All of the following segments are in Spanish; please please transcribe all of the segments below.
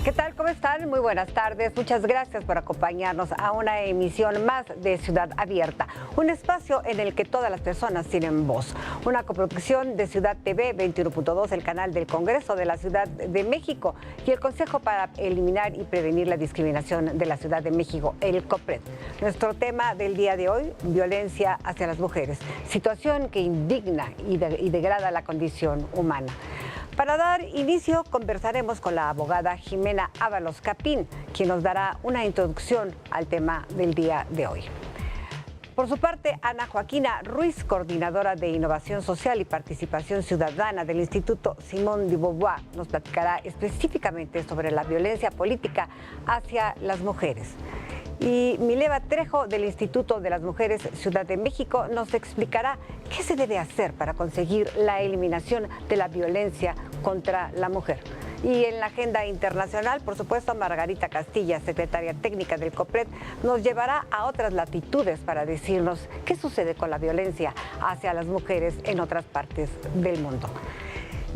¿Qué tal? ¿Cómo están? Muy buenas tardes. Muchas gracias por acompañarnos a una emisión más de Ciudad Abierta, un espacio en el que todas las personas tienen voz. Una coproducción de Ciudad TV 21.2, el canal del Congreso de la Ciudad de México y el Consejo para Eliminar y Prevenir la Discriminación de la Ciudad de México, el COPRED. Nuestro tema del día de hoy, violencia hacia las mujeres, situación que indigna y degrada la condición humana. Para dar inicio, conversaremos con la abogada Jimena Ábalos Capín, quien nos dará una introducción al tema del día de hoy. Por su parte, Ana Joaquina Ruiz, coordinadora de Innovación Social y Participación Ciudadana del Instituto Simón de Beauvoir, nos platicará específicamente sobre la violencia política hacia las mujeres. Y Mileva Trejo, del Instituto de las Mujeres Ciudad de México, nos explicará qué se debe hacer para conseguir la eliminación de la violencia contra la mujer. Y en la agenda internacional, por supuesto, Margarita Castilla, secretaria técnica del COPRED, nos llevará a otras latitudes para decirnos qué sucede con la violencia hacia las mujeres en otras partes del mundo.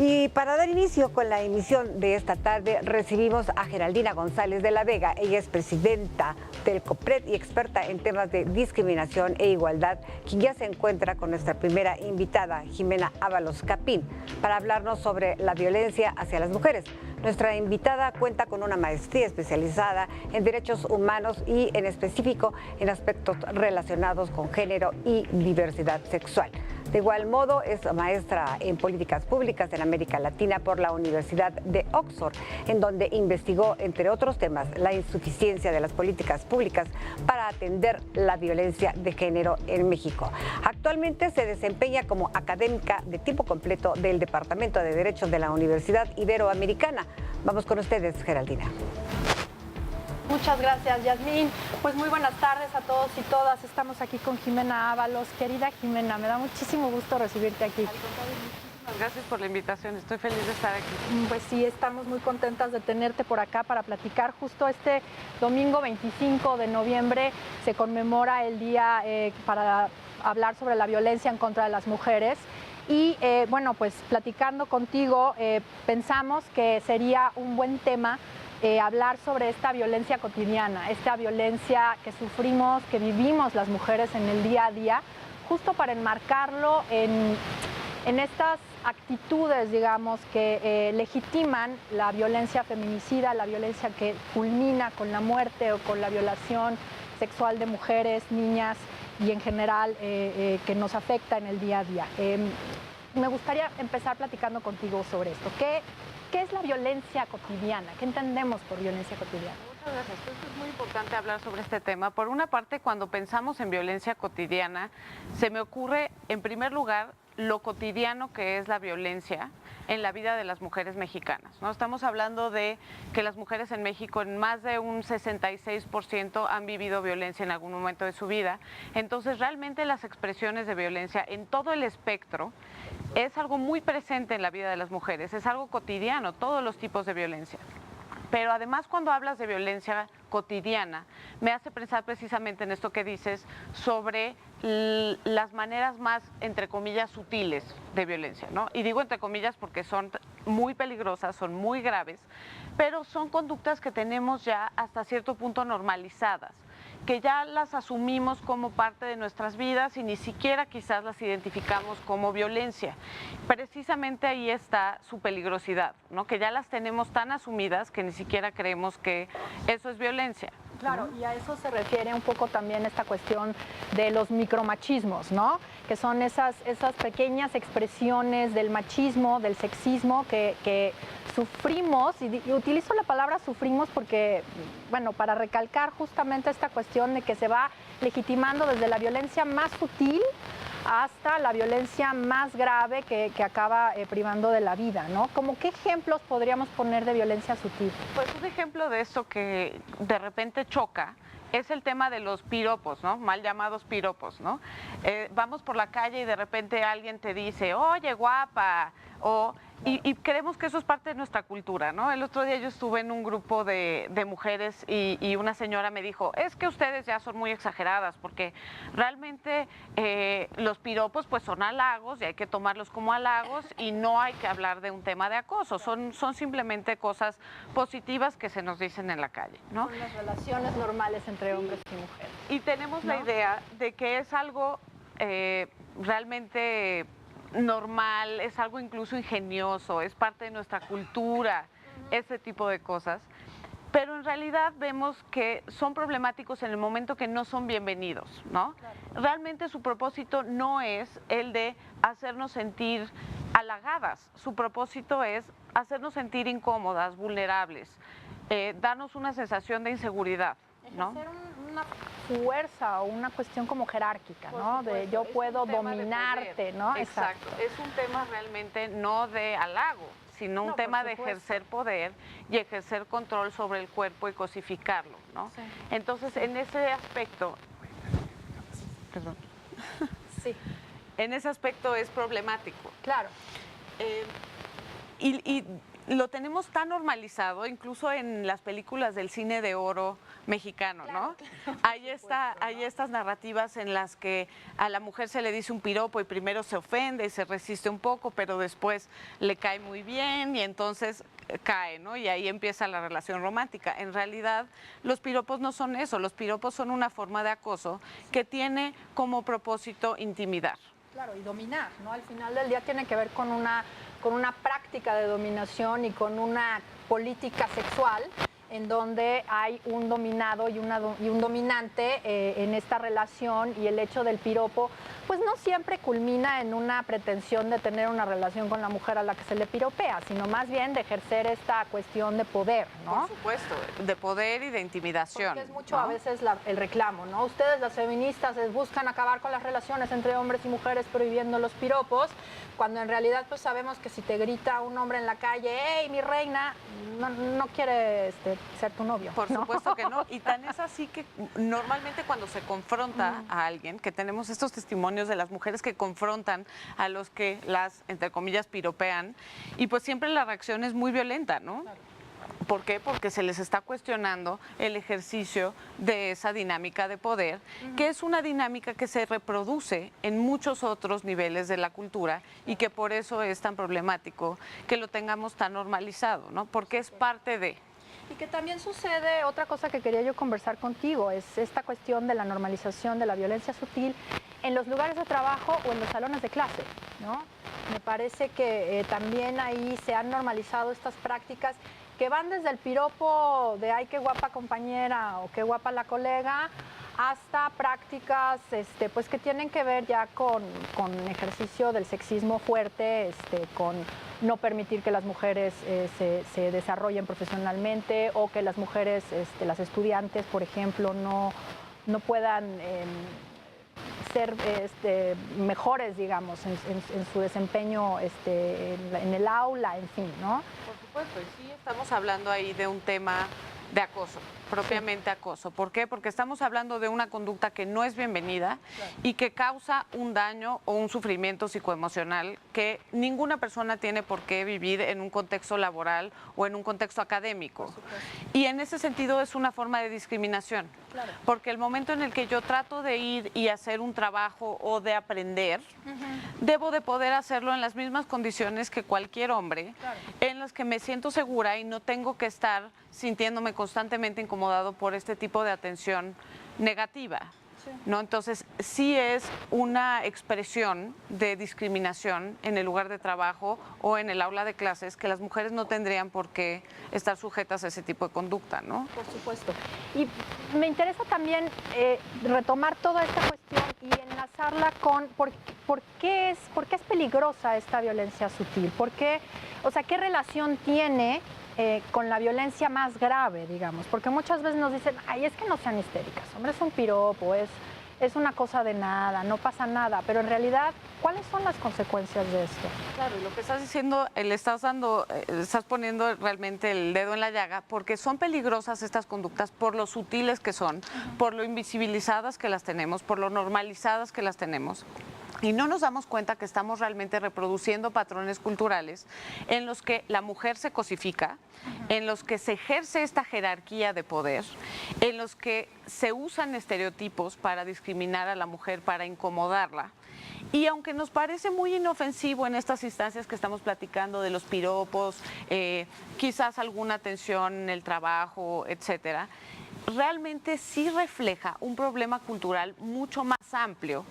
Y para dar inicio con la emisión de esta tarde, recibimos a Geraldina González de la Vega. Ella es presidenta del COPRED y experta en temas de discriminación e igualdad, quien ya se encuentra con nuestra primera invitada, Jimena Ábalos Capín, para hablarnos sobre la violencia hacia las mujeres. Nuestra invitada cuenta con una maestría especializada en derechos humanos y en específico en aspectos relacionados con género y diversidad sexual. De igual modo, es maestra en políticas públicas en América Latina por la Universidad de Oxford, en donde investigó, entre otros temas, la insuficiencia de las políticas públicas para atender la violencia de género en México. Actualmente se desempeña como académica de tiempo completo del Departamento de Derechos de la Universidad Iberoamericana. Vamos con ustedes, Geraldina. Muchas gracias, Yasmín. Pues muy buenas tardes a todos y todas. Estamos aquí con Jimena Ábalos. Querida Jimena, me da muchísimo gusto recibirte aquí. Muchísimas gracias por la invitación. Estoy feliz de estar aquí. Pues sí, estamos muy contentas de tenerte por acá para platicar. Justo este domingo 25 de noviembre se conmemora el día para hablar sobre la violencia en contra de las mujeres. Y bueno, pues platicando contigo, pensamos que sería un buen tema hablar sobre esta violencia cotidiana, esta violencia que sufrimos, que vivimos las mujeres en el día a día, justo para enmarcarlo en estas actitudes, digamos, que legitiman la violencia feminicida, la violencia que culmina con la muerte o con la violación sexual de mujeres, niñas y en general que nos afecta en el día a día. Me gustaría empezar platicando contigo sobre esto. ¿Qué es la violencia cotidiana? ¿Qué entendemos por violencia cotidiana? Muchas gracias. Es muy importante hablar sobre este tema. Por una parte, cuando pensamos en violencia cotidiana, se me ocurre, en primer lugar, lo cotidiano que es la violencia en la vida de las mujeres mexicanas, ¿no? Estamos hablando de que las mujeres en México en más de un 66% han vivido violencia en algún momento de su vida. Entonces, realmente las expresiones de violencia en todo el espectro es algo muy presente en la vida de las mujeres, es algo cotidiano, todos los tipos de violencia. Pero además, cuando hablas de violencia cotidiana, me hace pensar precisamente en esto que dices sobre las maneras más, entre comillas, sutiles de violencia, ¿no? Y digo entre comillas porque son muy peligrosas, son muy graves, pero son conductas que tenemos ya hasta cierto punto normalizadas, que ya las asumimos como parte de nuestras vidas y ni siquiera quizás las identificamos como violencia. Precisamente ahí está su peligrosidad, ¿no? Que ya las tenemos tan asumidas que ni siquiera creemos que eso es violencia. Claro, y a eso se refiere un poco también esta cuestión de los micromachismos, ¿no? Que son esas pequeñas expresiones del machismo, del sexismo que sufrimos, y utilizo la palabra sufrimos porque, bueno, para recalcar justamente esta cuestión de que se va legitimando desde la violencia más sutil hasta la violencia más grave que acaba privando de la vida, ¿no? ¿Cómo qué ejemplos podríamos poner de violencia sutil? Pues un ejemplo de esto que de repente choca es el tema de los piropos, ¿no? Mal llamados piropos, ¿no? Vamos por la calle y de repente alguien te dice, oye, guapa, Y creemos que eso es parte de nuestra cultura, ¿no? El otro día yo estuve en un grupo de mujeres y una señora me dijo, es que ustedes ya son muy exageradas porque realmente los piropos pues son halagos y hay que tomarlos como halagos y no hay que hablar de un tema de acoso, son simplemente cosas positivas que se nos dicen en la calle, ¿no? Son las relaciones normales entre hombres y mujeres. Y tenemos la idea de que es algo realmente normal, es algo incluso ingenioso, es parte de nuestra cultura, ese tipo de cosas. Pero en realidad vemos que son problemáticos en el momento que no son bienvenidos, ¿no? Claro. Realmente su propósito no es el de hacernos sentir halagadas, su propósito es hacernos sentir incómodas, vulnerables, darnos una sensación de inseguridad, ¿no? Ejercer una fuerza o una cuestión como jerárquica, ¿no? De yo puedo dominarte, ¿no? Exacto. Es un tema realmente no de halago, sino un tema de ejercer poder y ejercer control sobre el cuerpo y cosificarlo, ¿no? Sí. Entonces, en ese aspecto, perdón. Sí. En ese aspecto es problemático. Claro. Y lo tenemos tan normalizado, incluso en las películas del cine de oro mexicano, ¿no? Claro. Hay estas narrativas en las que a la mujer se le dice un piropo y primero se ofende y se resiste un poco, pero después le cae muy bien y entonces cae, ¿no? Y ahí empieza la relación romántica. En realidad, los piropos no son eso, los piropos son una forma de acoso que tiene como propósito intimidar. Claro, y dominar, ¿no? Al final del día tiene que ver con una práctica de dominación y con una política sexual en donde hay un dominado y un dominante en esta relación, y el hecho del piropo pues no siempre culmina en una pretensión de tener una relación con la mujer a la que se le piropea, sino más bien de ejercer esta cuestión de poder, ¿no? Por supuesto, de poder y de intimidación. Porque es mucho, ¿no? A veces el reclamo, ¿no? Ustedes, las feministas, buscan acabar con las relaciones entre hombres y mujeres prohibiendo los piropos, cuando en realidad pues sabemos que si te grita un hombre en la calle, ¡hey, mi reina!, no quiere ser tu novio. Por supuesto que no. Y tan es así que normalmente cuando se confronta a alguien, que tenemos estos testimonios de las mujeres que confrontan a los que las, entre comillas, piropean, y pues siempre la reacción es muy violenta, ¿no? Claro. ¿Por qué? Porque se les está cuestionando el ejercicio de esa dinámica de poder, que es una dinámica que se reproduce en muchos otros niveles de la cultura y que por eso es tan problemático que lo tengamos tan normalizado, ¿no? Porque es parte de... Y que también sucede, otra cosa que quería yo conversar contigo, es esta cuestión de la normalización de la violencia sutil en los lugares de trabajo o en los salones de clase, ¿no? Me parece que también ahí se han normalizado estas prácticas que van desde el piropo de ¡ay, qué guapa compañera! O ¡qué guapa la colega!, hasta prácticas pues que tienen que ver ya con ejercicio del sexismo fuerte, con no permitir que las mujeres se desarrollen profesionalmente, o que las mujeres, las estudiantes, por ejemplo, no puedan ser mejores, digamos, en su desempeño en el aula, en fin, ¿no? Por supuesto, y sí estamos hablando ahí de un tema de acoso, propiamente acoso. ¿Por qué? Porque estamos hablando de una conducta que no es bienvenida, claro, y que causa un daño o un sufrimiento psicoemocional que ninguna persona tiene por qué vivir en un contexto laboral o en un contexto académico. Y en ese sentido es una forma de discriminación. Claro. Porque el momento en el que yo trato de ir y hacer un trabajo o de aprender, debo de poder hacerlo en las mismas condiciones que cualquier hombre, claro, en las que me siento segura y no tengo que estar sintiéndome constantemente incomodado por este tipo de atención negativa. Sí. ¿No? Entonces, sí es una expresión de discriminación en el lugar de trabajo o en el aula de clases que las mujeres no tendrían por qué estar sujetas a ese tipo de conducta, ¿no? Por supuesto. Y me interesa también retomar toda esta cuestión y enlazarla con por qué es peligrosa esta violencia sutil. ¿Por qué? O sea, ¿qué relación tiene con la violencia más grave, digamos? Porque muchas veces nos dicen, ay, es que no sean histéricas, hombre, es un piropo, es una cosa de nada, no pasa nada, pero en realidad, ¿cuáles son las consecuencias de esto? Claro, y lo que estás diciendo, estás poniendo realmente el dedo en la llaga, porque son peligrosas estas conductas por lo sutiles que son, por lo invisibilizadas que las tenemos, por lo normalizadas que las tenemos. Y no nos damos cuenta que estamos realmente reproduciendo patrones culturales en los que la mujer se cosifica, en los que se ejerce esta jerarquía de poder, en los que se usan estereotipos para discriminar a la mujer, para incomodarla. Y aunque nos parece muy inofensivo en estas instancias que estamos platicando de los piropos, quizás alguna tensión en el trabajo, etcétera, realmente sí refleja un problema cultural mucho más amplio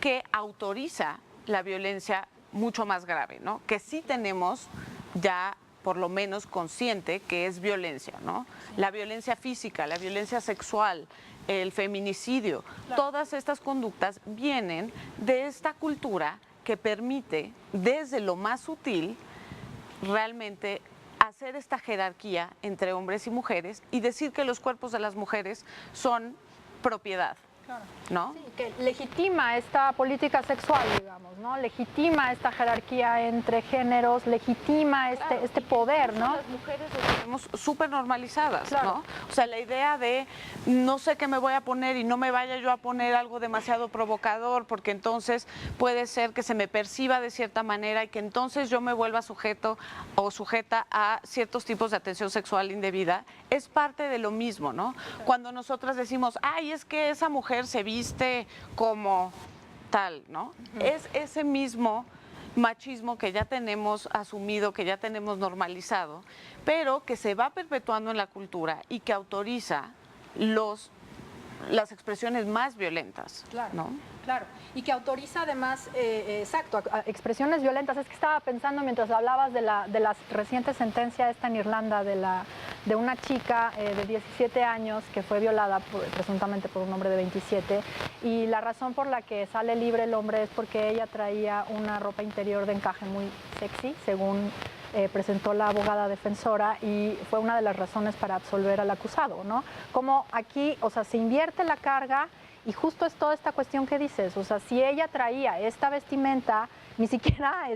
que autoriza la violencia mucho más grave, ¿no? Que sí tenemos ya por lo menos consciente que es violencia, ¿no? La violencia física, la violencia sexual, el feminicidio, todas estas conductas vienen de esta cultura que permite desde lo más sutil realmente hacer esta jerarquía entre hombres y mujeres y decir que los cuerpos de las mujeres son propiedad. ¿No? Sí, que legitima esta política sexual, digamos, ¿no? Legitima esta jerarquía entre géneros, legitima este poder, ¿no? Las mujeres lo tenemos súper normalizadas, Claro. ¿no? O sea, la idea de no sé qué me voy a poner y no me vaya yo a poner algo demasiado provocador porque entonces puede ser que se me perciba de cierta manera y que entonces yo me vuelva sujeto o sujeta a ciertos tipos de atención sexual indebida, es parte de lo mismo, ¿no? Cuando nosotras decimos, ay, es que esa mujer se viste como tal, ¿no? Es ese mismo machismo que ya tenemos asumido, que ya tenemos normalizado, pero que se va perpetuando en la cultura y que autoriza las expresiones más violentas, Claro, ¿no? claro. Y que autoriza además, exacto, a expresiones violentas. Es que estaba pensando mientras hablabas de la reciente sentencia esta en Irlanda de una chica de 17 años que fue violada presuntamente por un hombre de 27 y la razón por la que sale libre el hombre es porque ella traía una ropa interior de encaje muy sexy, según presentó la abogada defensora y fue una de las razones para absolver al acusado, ¿no? Como aquí, o sea, se invierte la carga y justo es toda esta cuestión que dices, o sea, si ella traía esta vestimenta, ni siquiera,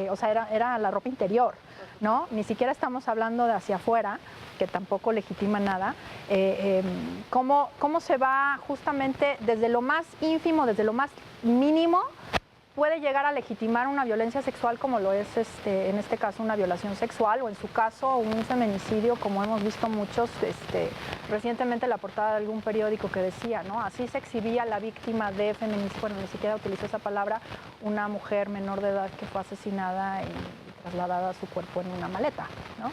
o sea, era la ropa interior, ¿no? Ni siquiera estamos hablando de hacia afuera, que tampoco legitima nada, cómo se va justamente desde lo más ínfimo, desde lo más mínimo, puede llegar a legitimar una violencia sexual como lo es en este caso una violación sexual o en su caso un feminicidio como hemos visto muchos recientemente la portada de algún periódico que decía, ¿no? Así se exhibía la víctima de feminicidio, bueno, ni siquiera utilizó esa palabra, una mujer menor de edad que fue asesinada y trasladada a su cuerpo en una maleta, ¿no?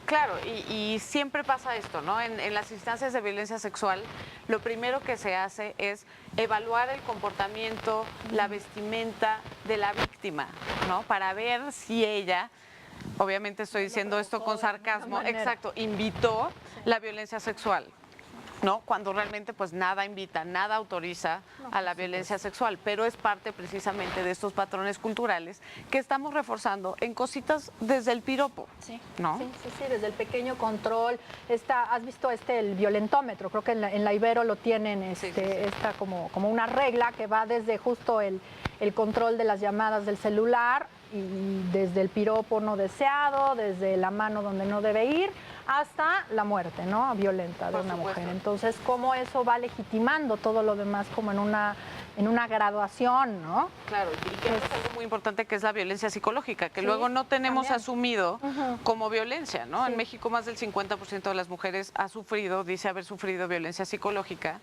Claro, y siempre pasa esto, ¿no? En las instancias de violencia sexual, lo primero que se hace es evaluar el comportamiento, la vestimenta de la víctima, ¿no? Para ver si ella, obviamente estoy diciendo esto con sarcasmo, exacto, invitó la violencia sexual, ¿no? Cuando realmente pues nada invita, nada autoriza a la violencia sexual, pero es parte precisamente de estos patrones culturales que estamos reforzando en cositas desde el piropo, ¿no? Sí, desde el pequeño control. ¿Has visto el violentómetro? Creo que en la Ibero lo tienen, esta como una regla que va desde justo el control de las llamadas del celular y desde el piropo no deseado, desde la mano donde no debe ir, hasta la muerte, ¿no? Violenta de una mujer. Entonces, cómo eso va legitimando todo lo demás como en una graduación, ¿no? Claro, y que es algo muy importante que es la violencia psicológica, que luego no tenemos asumido como violencia, ¿no? En México más del 50% de las mujeres dice haber sufrido violencia psicológica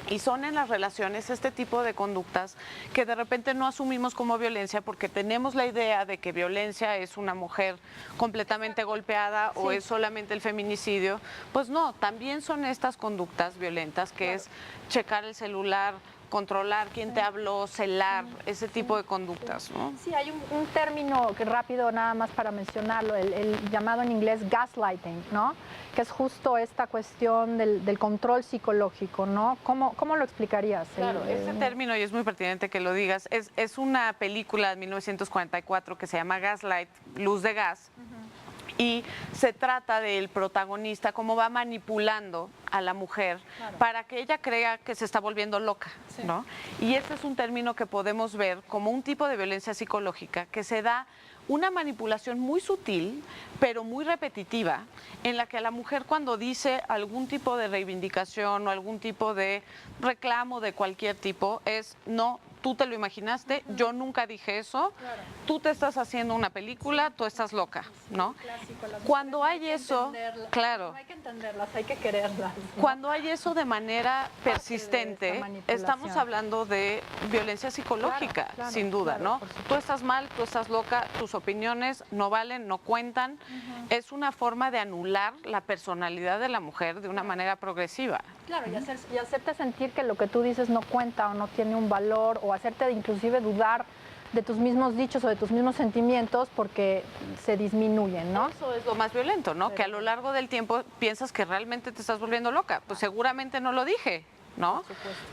y son en las relaciones este tipo de conductas que de repente no asumimos como violencia porque tenemos la idea de que violencia es una mujer completamente golpeada o es solamente el feminicidio. Pues no, también son estas conductas violentas que es checar el celular, controlar quién te habló, celar, ese tipo de conductas, ¿no? Sí, hay un término que rápido nada más para mencionarlo, el llamado en inglés gaslighting, ¿no? Que es justo esta cuestión del control psicológico, ¿no? ¿Cómo lo explicarías? Claro, ese término, y es muy pertinente que lo digas, es una película de 1944 que se llama Gaslight, Luz de Gas, y se trata del protagonista, cómo va manipulando a la mujer para que ella crea que se está volviendo loca, ¿no? Y este es un término que podemos ver como un tipo de violencia psicológica que se da una manipulación muy sutil, pero muy repetitiva, en la que a la mujer cuando dice algún tipo de reivindicación o algún tipo de reclamo de cualquier tipo es no, tú te lo imaginaste, yo nunca dije eso, tú te estás haciendo una película, tú estás loca, ¿no? Cuando hay eso, claro. No hay que entenderlas, hay que quererlas, ¿no? Cuando hay eso de manera persistente, esta manipulación. estamos hablando de violencia psicológica, Claro, sin duda, claro, ¿no? por supuesto. Tú estás mal, tú estás loca, tus opiniones no valen, no cuentan. Es una forma de anular la personalidad de la mujer de una manera progresiva. Claro, y hacerte sentir que lo que tú dices no cuenta o no tiene un valor, o hacerte inclusive dudar de tus mismos dichos o de tus mismos sentimientos porque se disminuyen, ¿no? Eso es lo más violento, ¿no? Que a lo largo del tiempo piensas que realmente te estás volviendo loca. Pues seguramente no lo dije, ¿no?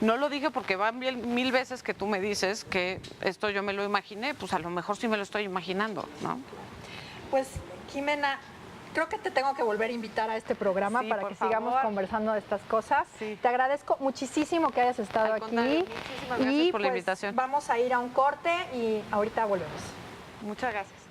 No lo dije porque van mil veces que tú me dices que esto yo me lo imaginé, pues a lo mejor sí me lo estoy imaginando, ¿no? Pues, Jimena, creo que te tengo que volver a invitar a este programa Sí, para por que sigamos favor. conversando de estas cosas. Sí. Te agradezco muchísimo que hayas estado Al aquí. contrario, muchísimas gracias por la invitación. Vamos a ir a un corte y ahorita volvemos. Muchas gracias.